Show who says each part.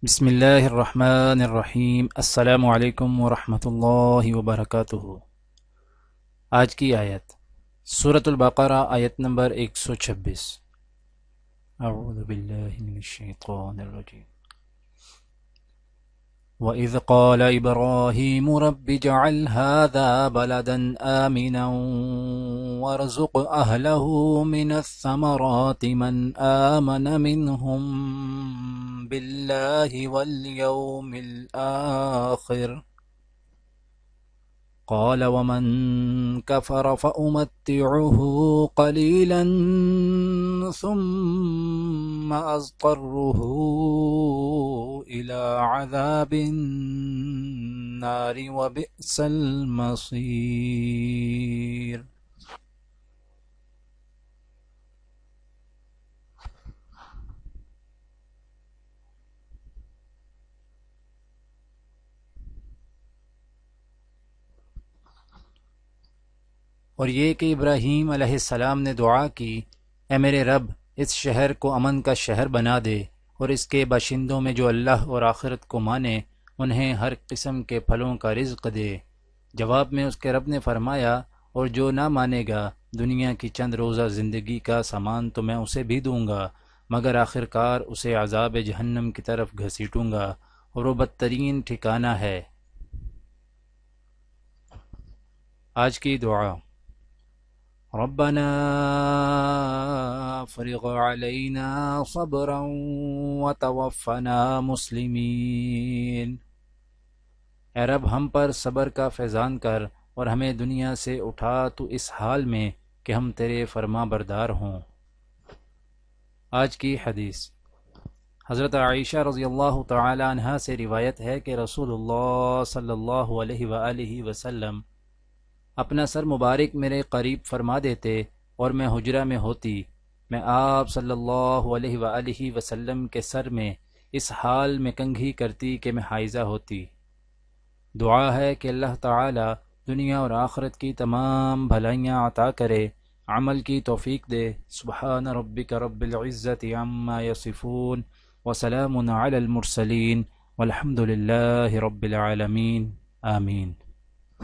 Speaker 1: بسم اللہ الرحمن الرحیم۔ السلام علیکم ورحمۃ اللہ وبرکاتہ۔ آج کی آیت سورۃ البقرہ، آیت نمبر 126۔ اعوذ باللہ من الشیطان الرجیم۔ وَإِذْ قَالَ إِبْرَاهِيمُ رَبِّ اجْعَلْ هَذَا بَلَدًا آمِنًا وَارْزُقْ أَهْلَهُ مِنَ الثَّمَرَاتِ مَنْ آمَنَ مِنْهُمْ بِاللَّهِ وَالْيَوْمِ الْآخِرِ قال ومن كفر فأمتعه قليلا ثم أضطره إلى عذاب النار وبئس المصير۔ اور یہ کہ ابراہیم علیہ السلام نے دعا کی، اے میرے رب، اس شہر کو امن کا شہر بنا دے، اور اس کے باشندوں میں جو اللہ اور آخرت کو مانے انہیں ہر قسم کے پھلوں کا رزق دے۔ جواب میں اس کے رب نے فرمایا، اور جو نہ مانے گا دنیا کی چند روزہ زندگی کا سامان تو میں اسے بھی دوں گا، مگر آخرکار اسے عذاب جہنم کی طرف گھسیٹوں گا، اور وہ بدترین ٹھکانہ ہے۔ آج کی دعا: ربنا افرغ علينا صبرا وتوفنا مسلمین۔ اے رب، ہم پر صبر کا فیضان کر اور ہمیں دنیا سے اٹھا تو اس حال میں کہ ہم تیرے فرما بردار ہوں۔ آج کی حدیث: حضرت عائشہ رضی اللہ تعالی عنہ سے روایت ہے کہ رسول اللہ صلی اللہ علیہ وآلہ وسلم اپنا سر مبارک میرے قریب فرما دیتے اور میں حجرہ میں ہوتی، میں آپ صلی اللہ علیہ وآلہ وسلم کے سر میں اس حال میں کنگھی کرتی کہ میں حائضہ ہوتی۔ دعا ہے کہ اللہ تعالی دنیا اور آخرت کی تمام بھلائیاں عطا کرے، عمل کی توفیق دے۔ سبحان ربک رب العزت عما یصفون وسلام علی المرسلین والحمد للہ رب العالمین، آمین۔